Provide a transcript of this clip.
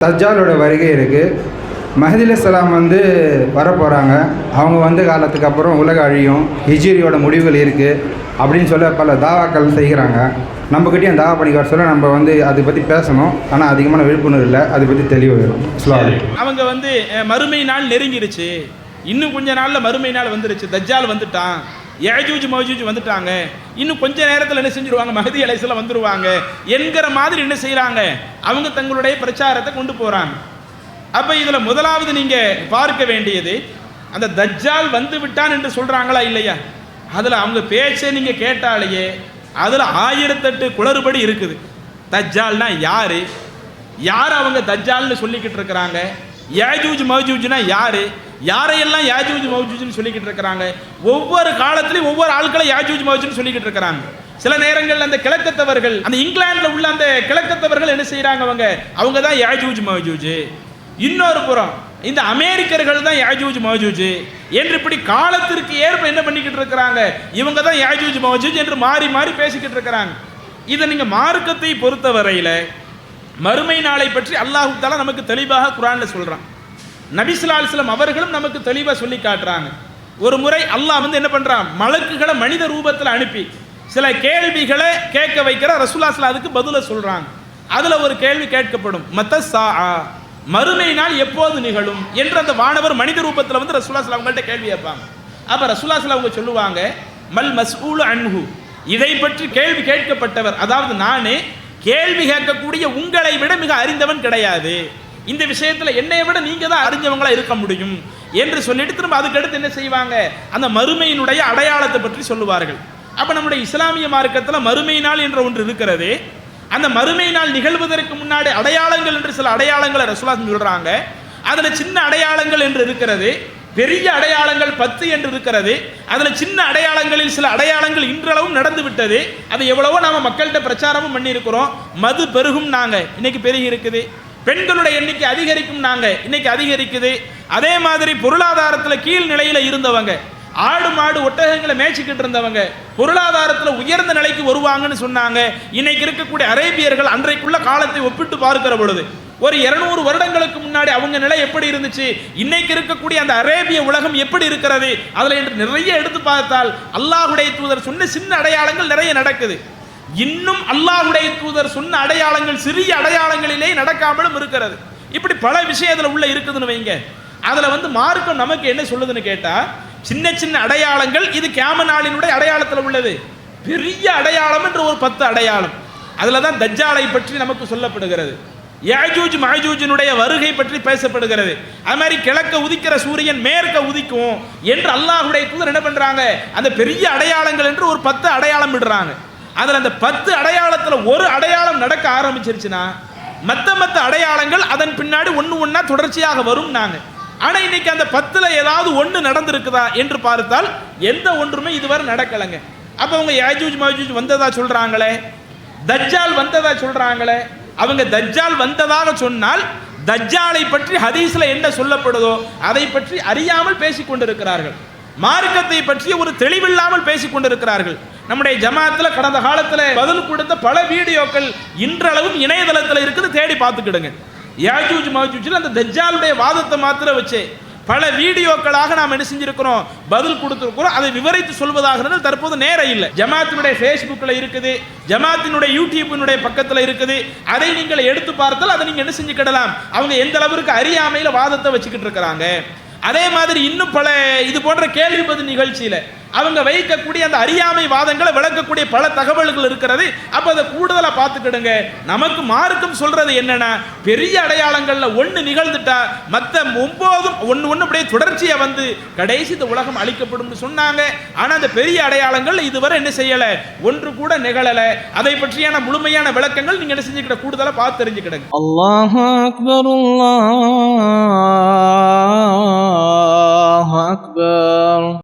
தஜ்ஜாலோட வருகை இருக்குது. மஹதி அலைஹிஸ்ஸலாம் வரப்போகிறாங்க. அவங்க காலத்துக்கு அப்புறம் உலக அழியும், ஹிஜ்ரியோட முடிவுகள் இருக்குது அப்படின்னு சொல்ல பல தாவாக்கள் செய்கிறாங்க. நம்மக்கிட்டேயும் தாவா பண்ணிக்க சொல்ல நம்ம அதை பற்றி பேசணும். ஆனால் அதிகமான விழிப்புணர்வு இல்லை, அதை பற்றி தெளிவு வரும். அவங்க மறுமை நாள் நெருங்கிருச்சு, இன்னும் கொஞ்ச நாளில் மறுமை நாள் வந்துருச்சு, தஜ்ஜால் வந்துட்டான், யஜூஜ் மஜூஜ் வந்துட்டாங்க, இன்னும் கொஞ்ச நேரத்தில் என்ன செஞ்சிருவாங்க, மஹதி அலைஹிஸ்ஸலாம் வந்துருவாங்க என்கிற மாதிரி என்ன செய்கிறாங்க, அவங்க தங்களுடைய பிரச்சாரத்தை கொண்டு போகிறாங்க. அப்போ இதில் முதலாவது நீங்கள் பார்க்க வேண்டியது, அந்த தஜ்ஜால் வந்து விட்டான் என்று சொல்கிறாங்களா இல்லையா, அதில் அவங்க பேச்சை நீங்கள் கேட்டாலேயே அதில் 1008 குளறுபடி இருக்குது. தஜ்ஜால்னா யார், யார் அவங்க தஜ்ஜால்னு சொல்லிக்கிட்டு இருக்கிறாங்க, யாஜூஜ் மஜூஜ்னா யார், யாரையெல்லாம் யாஜூஜ் மஜூஜ்னு சொல்லிக்கிட்டு இருக்கிறாங்க. ஒவ்வொரு காலத்திலையும் ஒவ்வொரு ஆட்களை யாஜூஜ் மஜூஜ்னு சொல்லிக்கிட்டு இருக்கிறாங்க. சில நேரங்கள் அந்த கிழக்கத்தவர்கள், அந்த இங்கிலாந்தில் உள்ள அந்த கிழக்கத்தவர்கள் என்ன செய்கிறாங்க, அவங்க தான் யாஜூஜ் மஜூஜ். இன்னொரு புறம் இந்த அமெரிக்கர்கள் தான் யாஜூஜ் மஜூஜ் என்று இப்படி காலத்திற்கு ஏற்ப என்ன பண்ணிக்கிட்டு இருக்கிறாங்க, இவங்க தான் யாஜூஜ் மஜூஜ் என்று மாறி மாறி பேசிக்கிட்டு இருக்கிறாங்க. இதை நீங்கள் மார்க்கத்தை பொறுத்தவரையில் மறுமை நாளை பற்றி அல்லாஹ் தஆலா நமக்கு தெளிவாக குர்ஆனில் சொல்கிறான். நபி ஸல்லல்லாஹு அலைஹி வஸல்லம் அவர்களும் நமக்கு தெளிவாக சொல்லி காட்டுறாங்க. ஒரு முறை அல்லாஹ் என்ன பண்ணுறான், மலக்குகளை மனித ரூபத்தில் அனுப்பி சில கேள்விகளை கேட்க வைக்கிற ரசூலுல்லாஹி ஸல்லல்லாஹு அதுக்கு பதிலை சொல்கிறாங்க. அதில் ஒரு கேள்வி கேட்கப்படும், மத்த ஸாஆ, மறுமை நாள் எப்போது நிகழும் என்று அந்த வானவர் மனித ரூபத்தில் ரசூலுல்லாஹி ஸல்லல்லாஹு அலைஹி வஸல்லம் கேள்வி கேட்பாங்க. அப்போ ரசூலுல்லாஹி ஸல்லல்லாஹு அவங்க சொல்லுவாங்க, மல் மஸ்ஊலு அன்ஹு, இதை பற்றி கேள்வி கேட்கப்பட்டவர், அதாவது நானே கேள்வி கேட்கக்கூடிய உங்களை விட மிக அறிந்தவன் கிடையாது, இந்த விஷயத்தில் என்னை விட நீங்கள் தான் அறிஞ்சவங்களா இருக்க முடியும் என்று சொல்லிட்டு திரும்ப அதுக்கடுத்து என்ன செய்வாங்க, அந்த மறுமையினுடைய அடையாளத்தை பற்றி சொல்லுவார்கள். அப்போ நம்முடைய இஸ்லாமிய மார்க்கத்தில் மறுமை நாள் என்ற ஒன்று இருக்கிறது. அந்த மறுமை நாள் நிகழ்வதற்கு முன்னாடி அடையாளங்கள் என்று சில அடையாளங்களை ரசூலுல்லாஹ் சொல்கிறாங்க. அதில் சின்ன அடையாளங்கள் என்று இருக்கிறது, பெரிய அடையாளங்கள் 10 என்று இருக்கிறது. அதில் சின்ன அடையாளங்களில் சில அடையாளங்கள் இன்றளவும் நடந்து விட்டது. அது எவ்வளவோ நாம் மக்கள்கிட்ட பிரச்சாரமும் பண்ணியிருக்கிறோம். மது பெருகும் நாங்கள் இன்னைக்கு பெருகி இருக்குது, பெண்களுடைய எண்ணிக்கை அதிகரிக்கும் நாங்கள் இன்னைக்கு அதிகரிக்குது. அதே மாதிரி பொருளாதாரத்தில் கீழ் நிலையில் இருந்தவங்க, ஆடு மாடு ஒட்டகங்களை மேய்ச்சிக்கிட்டு இருந்தவங்க பொருளாதாரத்தில் உயர்ந்த நிலைக்கு வருவாங்கன்னு சொன்னாங்க. இன்னைக்கு இருக்கக்கூடிய அரேபியர்கள் அன்றைக்குள்ள காலத்தை ஒப்பிட்டு பார்க்கிற பொழுது ஒரு 200 வருடங்களுக்கு முன்னாடி அவங்க நிலை எப்படி இருந்துச்சு, இன்னைக்கு இருக்கக்கூடிய அந்த அரேபிய உலகம் எப்படி இருக்கிறது, அதில் என்று நிறைய எடுத்து பார்த்தால் அல்லாஹ்வுடைய தூதர் சொன்ன சின்ன அடையாளங்கள் நிறைய நடக்குது. இன்னும் அல்லாஹ்வுடைய தூதர் சொன்ன அடையாளங்கள் சிறிய அடையாளங்களிலே நடக்காமலும் இருக்கிறது. இப்படி பல விஷயம் அதில் உள்ள இருக்குதுன்னு வைங்க. அதில் மார்க்கம் நமக்கு என்ன சொல்லுதுன்னு கேட்டால், சின்ன சின்ன அடையாளங்கள் இது கியாம நாளினுடைய அடையாளத்தில் உள்ளது. பெரிய அடையாளம் என்று ஒரு 10 அடையாளம், அதில் தான் தஜ்ஜாலை பற்றி நமக்கு சொல்லப்படுகிறது. யாஜூஜ் மஜூஜினுடைய வருகை பற்றி பேசப்படுகிறது. அது மாதிரி கிழக்க உதிக்கிற சூரியன் மேற்க உதிக்கும் என்று அல்லாஹ்வுடைய தூதர் என்ன பண்ணுறாங்க, அந்த பெரிய அடையாளங்கள் என்று ஒரு 10 அடையாளம் விடுறாங்க. அதில் அந்த 10 அடையாளத்தில் ஒரு அடையாளம் நடக்க ஆரம்பிச்சிருச்சுன்னா மற்ற அடையாளங்கள் அதன் பின்னாடி ஒன்று ஒன்றா தொடர்ச்சியாக வரும் நாங்கள். ஆனால் இன்னைக்கு அந்த 10ல் ஏதாவது ஒன்று நடந்திருக்குதா என்று பார்த்தால் எந்த ஒன்றுமே இதுவரை நடக்கலைங்க. அப்போ அவங்க யாஜூஜ் மஜூஜ் வந்ததா சொல்கிறாங்களே, தஜ்ஜால் வந்ததா சொல்கிறாங்களே, அவங்க தஜ்ஜால் வந்ததாக சொன்னால் தஜ்ஜாலை பற்றி ஹதீஸில் என்ன சொல்லப்படுதோ அதை பற்றி அறியாமல் பேசிக்கொண்டிருக்கிறார்கள். மார்க்கத்தை பற்றி ஒரு தெளிவில்லாமல் பேசிக்கொண்டிருக்கிறார்கள். நம்முடைய ஜமாத்தில் கடந்த காலத்தில் பதில் கொடுத்த பல வீடியோக்கள் இன்றளவும் இணையதளத்தில் இருக்குது, தேடி பார்த்துக்கிடுங்க. யாஜூஜ் மஜூஜில் அந்த தஜ்ஜாலுடைய வாதத்தை மாத்திர வச்சு பல வீடியோக்களாக நாம் என்ன செஞ்சிருக்கிறோம், பதில் கொடுத்துருக்கிறோம். அதை விவரித்து சொல்வதாக தற்போது நேரம் இல்லை. ஜமாத்தினுடைய ஃபேஸ்புக்கில் இருக்குது, ஜமாத்தினுடைய யூடியூபினுடைய பக்கத்தில் இருக்குது. அதை நீங்கள் எடுத்து பார்த்தால் அதை நீங்கள் என்ன செஞ்சுக்கிடலாம், அவங்க எந்த அளவிற்கு அறியாமையில் வாதத்தை வச்சுக்கிட்டு இருக்கிறாங்க. அதே மாதிரி இன்னும் பல இது போன்ற கேள்வி பதில் நிகழ்ச்சியில் அவங்க வைக்கக்கூடிய அந்த அறியாமை வாதங்களை விளக்கக்கூடிய பல தகவல்கள் இருக்கிறது. அப்போ அதை கூடுதலாக பார்த்துக்கிடுங்க. நமக்கு மார்க்கம் சொல்றது என்னன்னா, பெரிய அடையாளங்களில் ஒன்று நிகழ்ந்துட்டா மற்ற 9 ஒன்று அப்படியே தொடர்ச்சியாக கடைசி இந்த உலகம் அழிக்கப்படும் சொன்னாங்க. ஆனால் அந்த பெரிய அடையாளங்கள் இதுவரை என்ன செய்யலை, ஒன்று கூட நிகழலை. அதை பற்றியான முழுமையான விளக்கங்கள் நீங்கள் என்ன செஞ்சுக்கிட்ட கூடுதலாக பார்த்து தெரிஞ்சுக்கிடுங்க. அல்லாஹு அக்பர், அல்லாஹு அக்பர்.